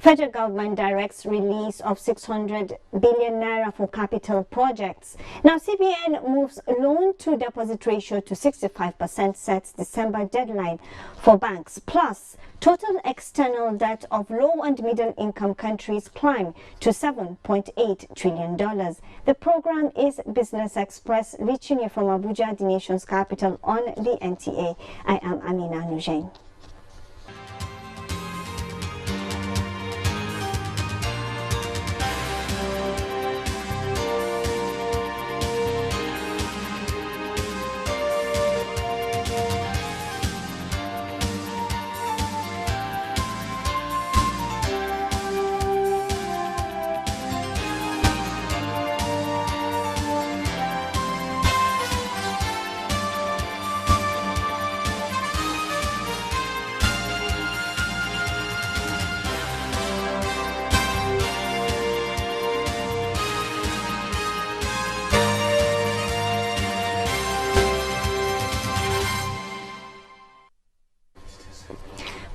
Federal government directs release of 600 billion naira for capital projects. Now, CBN moves loan to deposit ratio to 65%, sets December deadline for banks. Plus, total external debt of low and middle income countries climb to $7.8 trillion. The program is Business Express, reaching you from Abuja, the nation's capital, on the NTA. I am Amina Noujaim.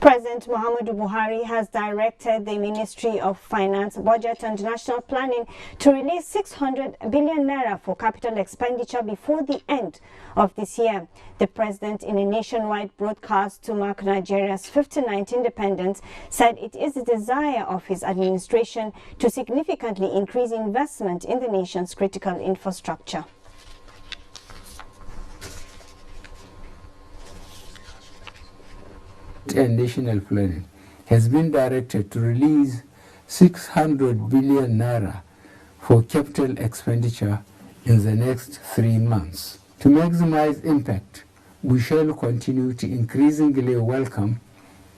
President Muhammadu Buhari has directed the Ministry of Finance, Budget and National Planning to release 600 billion naira for capital expenditure before the end of this year. The president, in a nationwide broadcast to mark Nigeria's 59th independence, said it is the desire of his administration to significantly increase investment in the nation's critical infrastructure. And national planning has been directed to release 600 billion naira for capital expenditure in the next 3 months. To maximize impact, we shall continue to increasingly welcome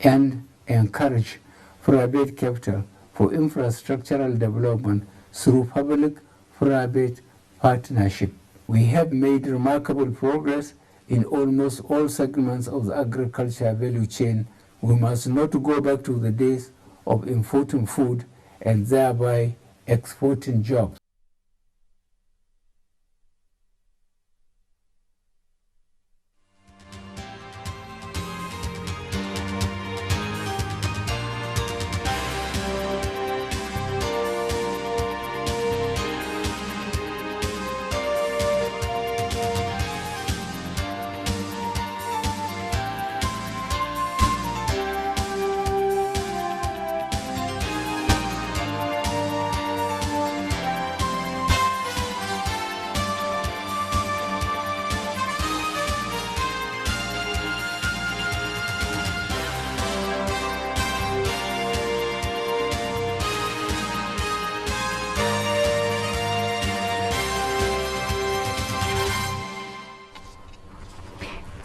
and encourage private capital for infrastructural development through public-private partnership. We have made remarkable progress in almost all segments of the agriculture value chain. We must not go back to the days of importing food and thereby exporting jobs.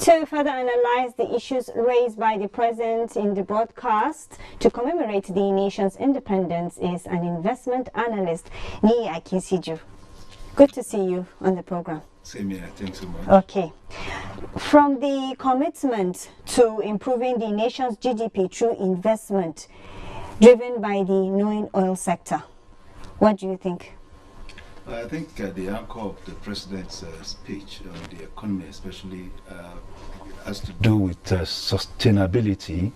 To further analyze the issues raised by the president in the broadcast to commemorate the nation's independence is an investment analyst, Ni Akinsiju. Good to see you on the program. Same here, thanks so much. Okay. From the commitment to improving the nation's GDP through investment driven by the knowing oil sector, what do you think? I think the anchor of the president's speech on the economy especially has to do with sustainability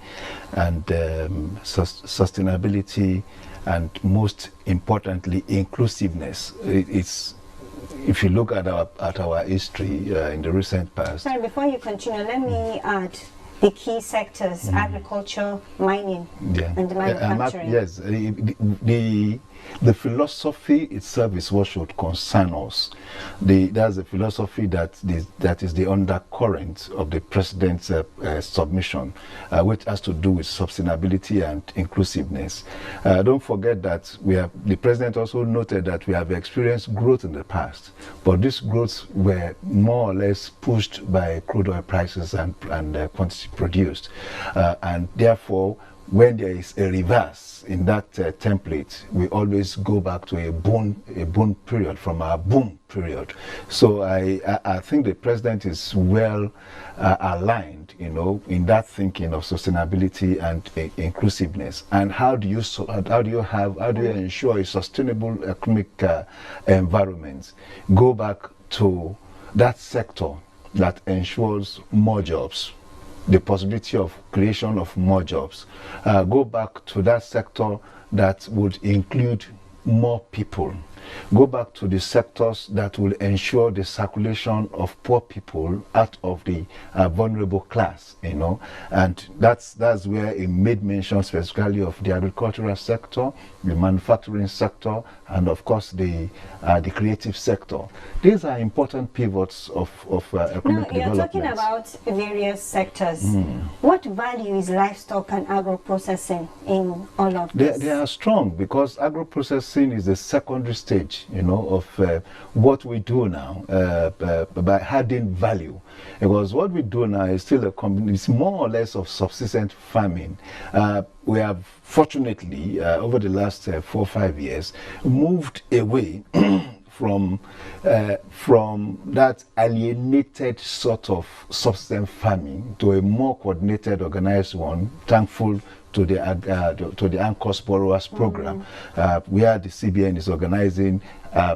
and most importantly inclusiveness. It's if you look at our history in the recent past. Sorry, before you continue, let me add the key sectors: agriculture, mining, and manufacturing. Yes, the philosophy itself is what should concern us. That's the philosophy that is the undercurrent of the president's submission, which has to do with sustainability and inclusiveness. Don't forget that the president also noted that we have experienced growth in the past, but these growths were more or less pushed by crude oil prices and quantity produced, and therefore, when there is a reverse in that template, we always go back to a boom period from our boom period. So I think the president is well aligned, in that thinking of sustainability and inclusiveness. And how do you ensure a sustainable economic environment? Go back to that sector that ensures more jobs, the possibility of creation of more jobs. Go back to that sector that would include more people. Go back to the sectors that will ensure the circulation of poor people out of the vulnerable class, and that's where it made mention specifically of the agricultural sector, the manufacturing sector, and of course the creative sector. These are important pivots of economic development. You're talking about various sectors. What value is livestock and agro-processing in all of this? They are strong because agro-processing is the secondary stage, of what we do now by adding value. Because what we do now is still it's more or less of subsistence farming. We have fortunately, over the last 4 or 5 years, moved away from that alienated sort of subsistence farming to a more coordinated, organized one, thankful to the ANCOS Borrowers Program, where the CBN is organizing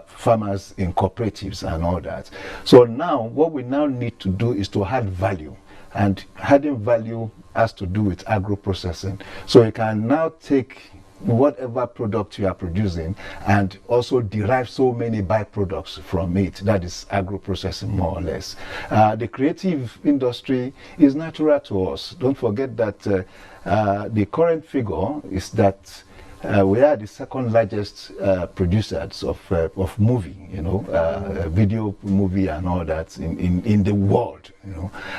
farmers in cooperatives and all that. So now, what we now need to do is to add value. And adding value has to do with agro-processing. So you can now take whatever product you are producing and also derive so many byproducts from it. That is agro-processing, more or less. The creative industry is natural to us. Don't forget that the current figure is that we are the second largest producers of movie, video movie and all that in the world,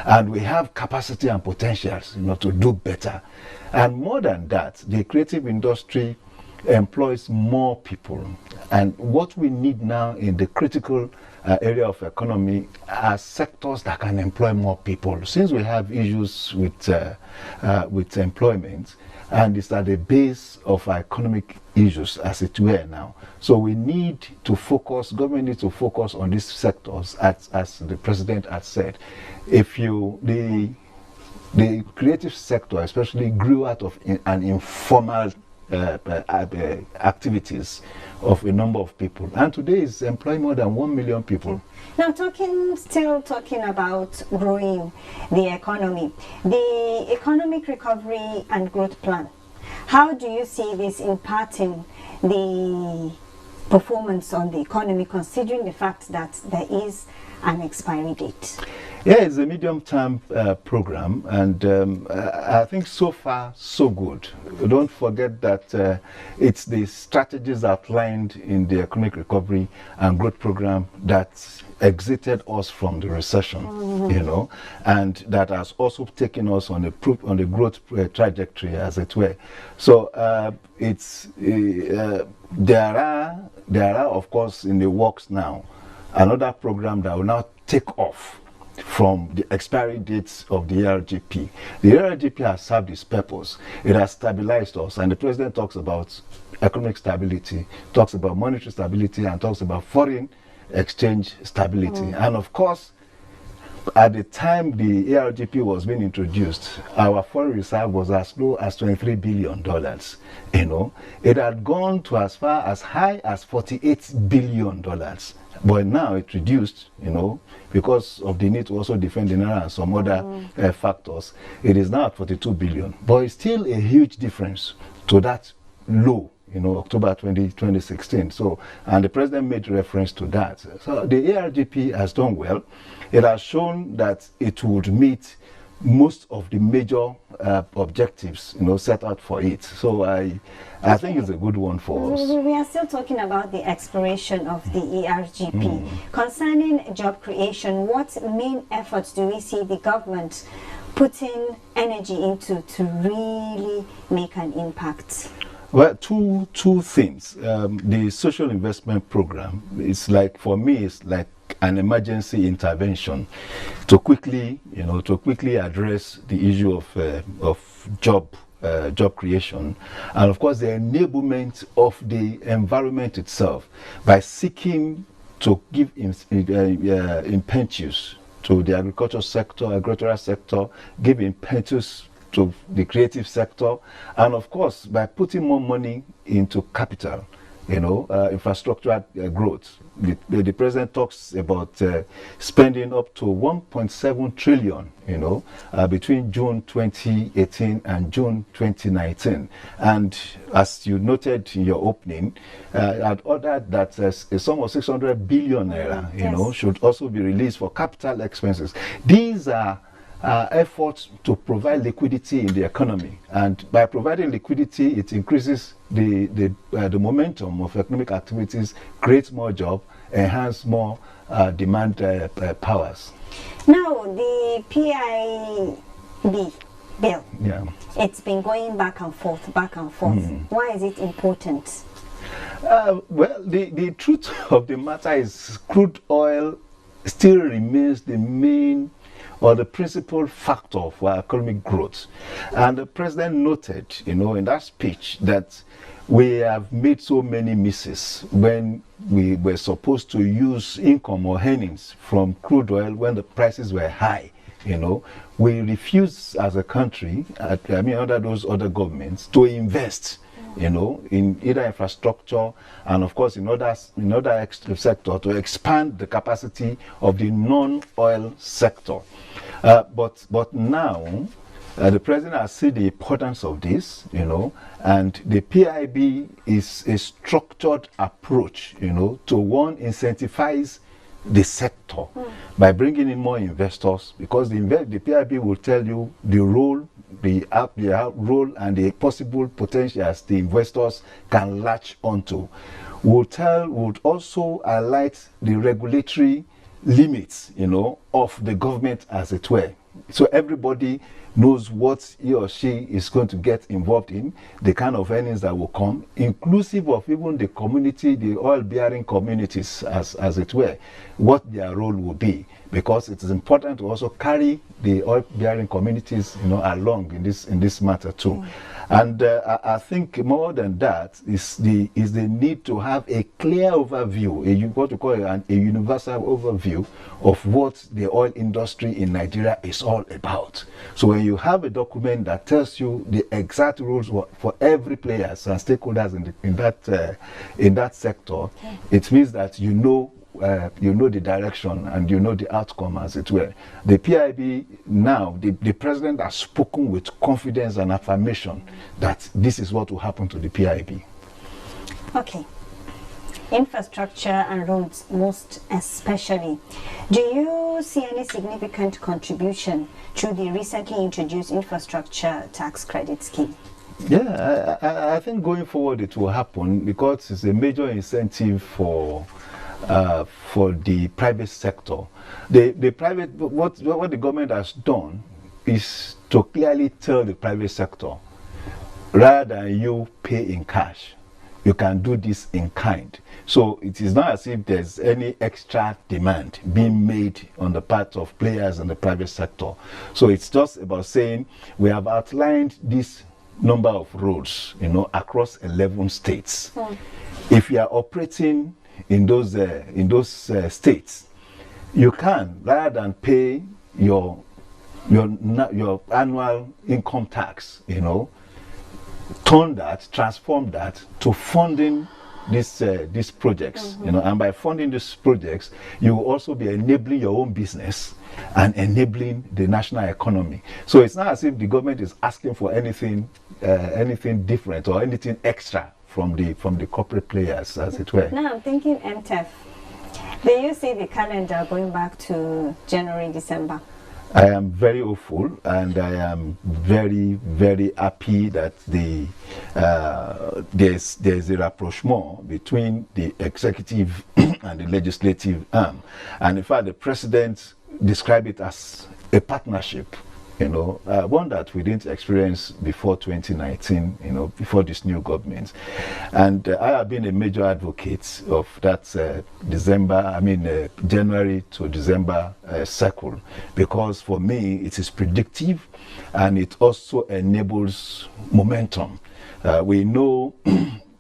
and we have capacity and potentials, to do better. And more than that, the creative industry employs more people. And what we need now in the critical area of economy are sectors that can employ more people. Since we have issues with employment, and it's at the base of our economic issues, as it were now. So we need to focus, government needs to focus on these sectors, as the president has said. The creative sector especially grew out of an informal activities of a number of people, and today is employing more than 1 million people. Now, still talking about growing the economy, the economic recovery and growth plan. How do you see this impacting the performance on the economy, considering the fact that there is an expiry date? Yeah, it's a medium-term program, and I think so far, so good. Don't forget that it's the strategies outlined in the Economic Recovery and Growth Program that exited us from the recession, and that has also taken us on the growth trajectory, as it were. So there are, of course, in the works now, another program that will now take off from the expiry dates of the ARGP. The ARGP has served its purpose. It has stabilized us, and the president talks about economic stability, talks about monetary stability, and talks about foreign exchange stability. And of course, at the time the ARGP was being introduced, our foreign reserve was as low as $23 billion. It had gone to as high as $48 billion. But now it reduced, because of the need to also defend the naira and some other factors. It is now at 42 billion. But it's still a huge difference to that low, October 2016. So, and the president made reference to that. So the ARGP has done well. It has shown that it would meet most of the major objectives, set out for it. So I think it's a good one for us. We are still talking about the expiration of the ERGP. Concerning job creation, what main efforts do we see the government putting energy into to really make an impact? Well, two things. The social investment program is for me, it's like an emergency intervention to quickly address the issue of job creation, and of course the enablement of the environment itself by seeking to give impetus to the agricultural sector, give impetus to the creative sector, and of course by putting more money into capital, infrastructure growth. The president talks about spending up to 1.7 trillion, between June 2018 and June 2019. And as you noted in your opening, I'd ordered that a sum of 600 billion naira, should also be released for capital expenses. These are efforts to provide liquidity in the economy, and by providing liquidity, it increases the momentum of economic activities, creates more jobs, enhance more demand powers. Now, the PIB bill, it's been going back and forth. Why is it important? Well, the truth of the matter is crude oil still remains the main or the principal factor for economic growth. And the president noted, in that speech that we have made so many misses when we were supposed to use income or earnings from crude oil when the prices were high. We refused as a country, under those other governments, to invest in either infrastructure and of course in other extra sector to expand the capacity of the non-oil sector. But now the president has seen the importance of this, and the PIB is a structured approach, to one, incentivize the sector by bringing in more investors, because the PIB will tell you the role, the role and the possible potentials the investors can latch onto. Would also highlight the regulatory limits, of the government, as it were. So everybody knows what he or she is going to get involved in, the kind of earnings that will come, inclusive of even the community, the oil-bearing communities, as it were, what their role will be. Because it is important to also carry the oil-bearing communities, along in this matter too. And I think more than that is the need to have a clear overview, what we call a universal overview of what the oil industry in Nigeria is all about. So when you have a document that tells you the exact rules for every players and stakeholders in that sector, it means that you know the direction and the outcome, as it were. The PIB now, the president has spoken with confidence and affirmation that this is what will happen to the PIB. Okay. Infrastructure and roads, most especially. Do you see any significant contribution to the recently introduced infrastructure tax credit scheme? Yeah, I think going forward it will happen, because it's a major incentive for the private sector. The private, what the government has done is to clearly tell the private sector, rather than you pay in cash, you can do this in kind. So it is not as if there's any extra demand being made on the part of players in the private sector. So it's just about saying, we have outlined this number of roads, across 11 states. If you are operating in those states, you can, rather than pay your annual income tax, transform that to funding these projects, and by funding these projects, you will also be enabling your own business and enabling the national economy. So it's not as if the government is asking for anything different or anything extra from the corporate players, as it were. Now I'm thinking MTEF. Do you see the calendar going back to January, December? I am very hopeful, and I am very, very happy that there's a rapprochement between the executive and the legislative arm. And in fact, the president described it as a partnership, one that we didn't experience before 2019, before this new government. And I have been a major advocate of that January to December cycle, because for me it is predictive and it also enables momentum. We know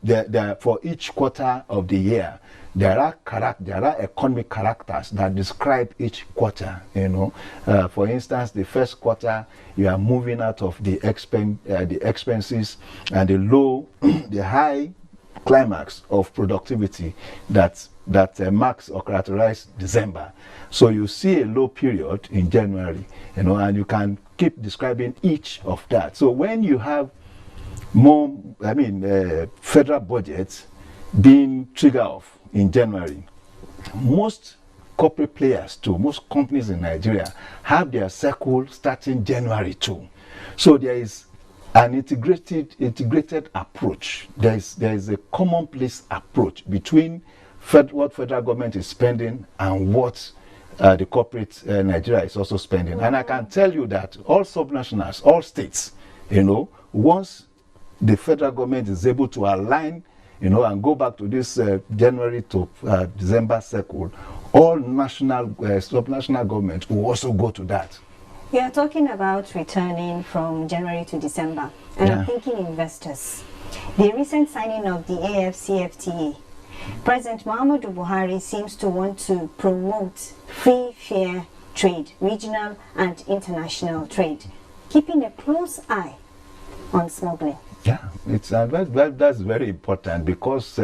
that for each quarter of the year, there are economic characters that describe each quarter. For instance, the first quarter, you are moving out of the expenses and the high climax of productivity that marks or characterizes December. So you see a low period in January, and you can keep describing each of that. So when you have more, federal budgets being triggered off in January, most corporate players too, most companies in Nigeria have their cycle starting January too. So there is an integrated approach. There is a commonplace approach between what federal government is spending and what the corporate Nigeria is also spending. And I can tell you that all subnationals, all states, once the federal government is able to align, and go back to this January to December cycle, all national, subnational government will also go to that. You are talking about returning from January to December, and I'm thinking investors. The recent signing of the AFCFTA, President Muhammadu Buhari seems to want to promote free, fair trade, regional and international trade, keeping a close eye on smuggling. Yeah, that's very important, because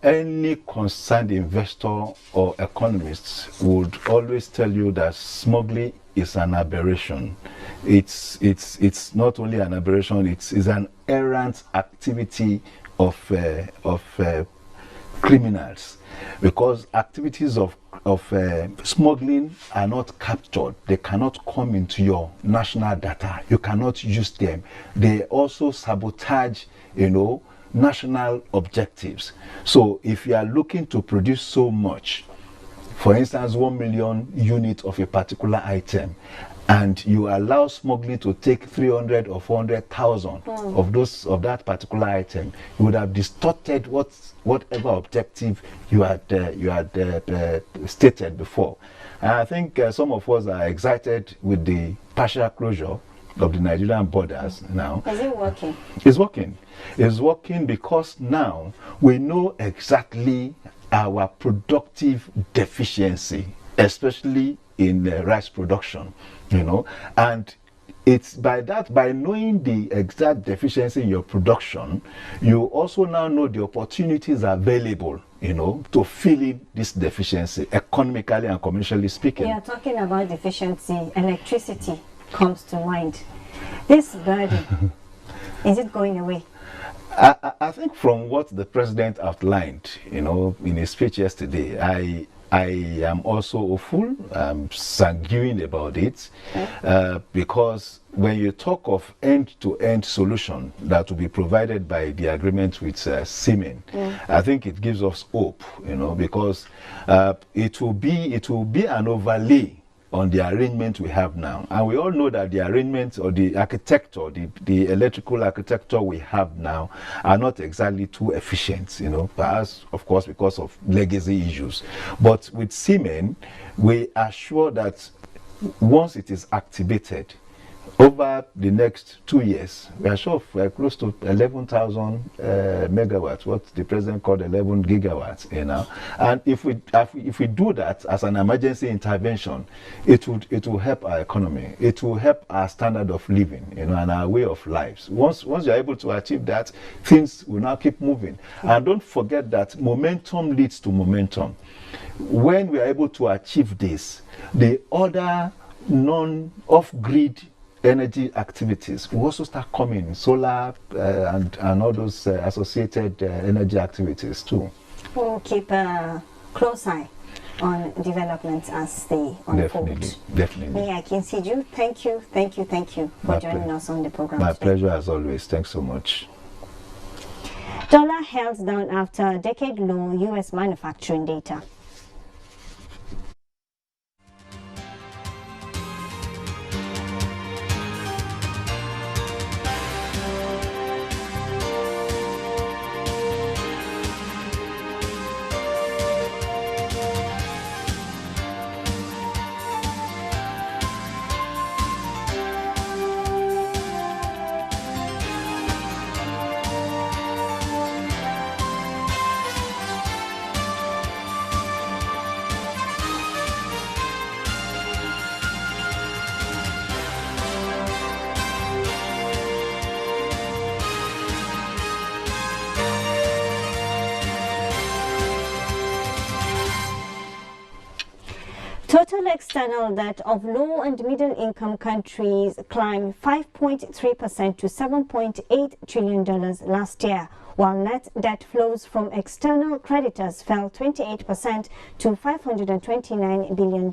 any concerned investor or economist would always tell you that smuggling is an aberration. It's not only an aberration; it's an errant activity of criminals, because activities of smuggling are not captured. They cannot come into your national data. You cannot use them. They also sabotage, national objectives. So if you are looking to produce so much, for instance, 1 million units of a particular item, and you allow smuggling to take 300 or 400,000 of that particular item, you would have distorted whatever objective you had stated before. And I think some of us are excited with the partial closure of the Nigerian borders now. Is it working? It's working. It's working because now we know exactly our productive deficiency, especially in rice production, and it's by knowing the exact deficiency in your production, you also now know the opportunities available, to fill in this deficiency, economically and commercially speaking. You are talking about deficiency. Electricity comes to mind. This burden, is it going away? I think from what the president outlined, in his speech yesterday, I am also hopeful, sanguine about it, because when you talk of end-to-end solution that will be provided by the agreement with Siemens, I think it gives us hope, because it will be an overlay on the arrangement we have now. And we all know that the arrangement or the architecture, the electrical architecture we have now are not exactly too efficient, perhaps, of course, because of legacy issues. But with Siemens, we are sure that once it is activated, over the next 2 years, we are sure of close to 11,000 megawatts, what the president called 11 gigawatts, And if we do that as an emergency intervention, it will help our economy. It will help our standard of living, and our way of lives. Once you're able to achieve that, things will now keep moving. And don't forget that momentum leads to momentum. When we are able to achieve this, the other non-off-grid energy activities will also start coming, solar and all those associated energy activities too. We'll keep a close eye on developments as they unfold. Definitely. Me, I can see you. Thank you for joining us on the program. My pleasure as always. Thanks so much. Dollar held down after decade low U.S. manufacturing data. Total external debt of low and middle income countries climbed 5.3% to $7.8 trillion last year, while net debt flows from external creditors fell 28% to $529 billion.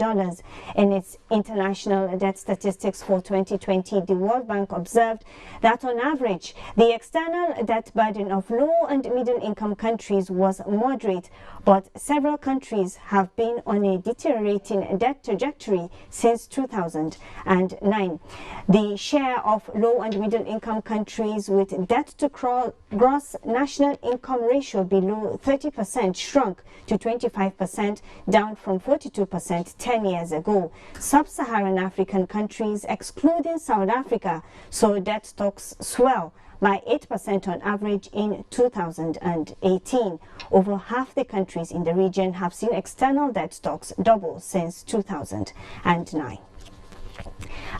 In its international debt statistics for 2020, the World Bank observed that on average, the external debt burden of low and middle income countries was moderate, but several countries have been on a deteriorating debt trajectory since 2009. The share of low and middle income countries with debt to gross national income ratio below 30% shrunk to 25%, down from 42% 10 years ago. Sub-Saharan African countries, excluding South Africa, saw debt stocks swell by 8% on average in 2018. Over half the countries in the region have seen external debt stocks double since 2009.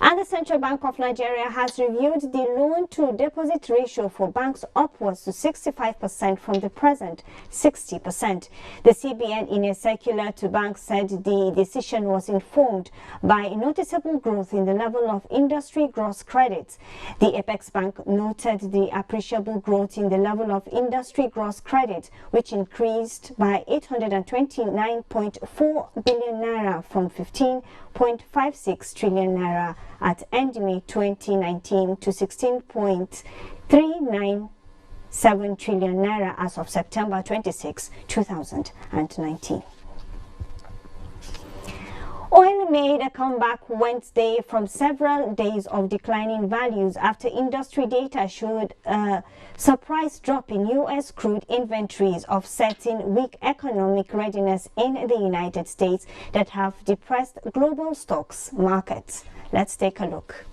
And the Central Bank of Nigeria has reviewed the loan-to-deposit ratio for banks upwards to 65% from the present 60%. The CBN, in a circular to banks, said the decision was informed by noticeable growth in the level of industry gross credit. The Apex Bank noted the appreciable growth in the level of industry gross credit, which increased by 829.4 billion naira from 15.56 trillion naira at end May 2019 to 16.397 trillion naira as of September 26, 2019. Oil made a comeback Wednesday from several days of declining values after industry data showed a surprise drop in U.S. crude inventories, offsetting weak economic readiness in the United States that have depressed global stocks markets. Let's take a look.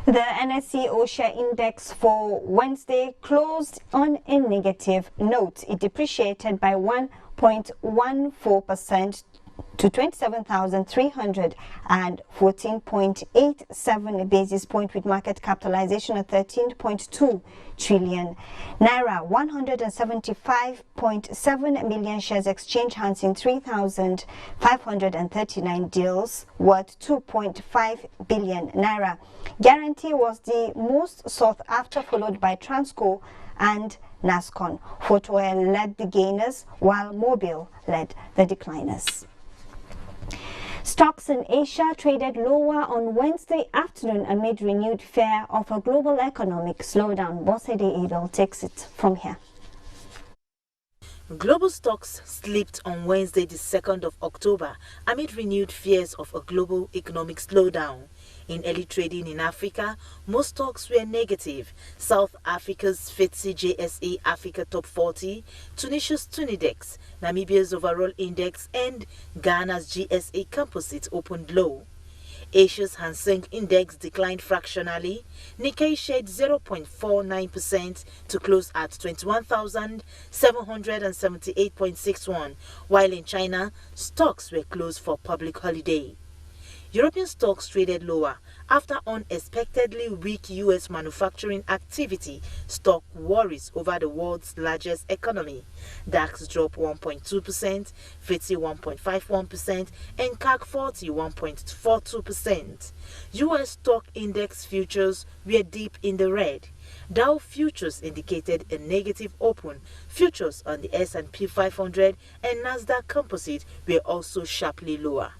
The NSE share index for Wednesday closed on a negative note. It depreciated by 1.14% to 27,314.87 basis points, with market capitalization of 13.2 trillion naira. 175.7 million shares exchanged hands in 3,539 deals worth 2.5 billion naira. Guarantee was the most sought after, followed by Transco and Nascon. Photoel led the gainers, while Mobile led the decliners. Stocks in Asia traded lower on Wednesday afternoon amid renewed fear of a global economic slowdown. Bosede Edel takes it from here. Global stocks slipped on Wednesday, the 2nd of October, amid renewed fears of a global economic slowdown. In early trading in Africa, most stocks were negative. South Africa's FTSE JSE Africa Top 40, Tunisia's Tunidex, Namibia's overall index, and Ghana's GSA Composite opened low. Asia's Hang Seng Index declined fractionally. Nikkei shed 0.49% to close at 21,778.61, while in China, stocks were closed for public holiday. European stocks traded lower after unexpectedly weak U.S. manufacturing activity struck worries over the world's largest economy. DAX dropped 1.2%, FTSE 1.51%, and CAC 40 1.42%. U.S. stock index futures were deep in the red. Dow futures indicated a negative open. Futures on the S&P 500 and Nasdaq Composite were also sharply lower.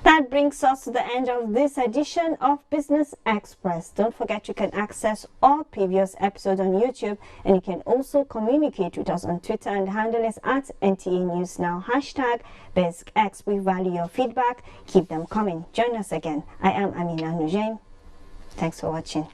That brings us to the end of this edition of Business Express. Don't forget you can access all previous episodes on YouTube, and you can also communicate with us on Twitter, and the handle is @NTA_News_Now, #BizX. We value your feedback. Keep them coming. Join us again. I am Amina Noujaim. Thanks for watching.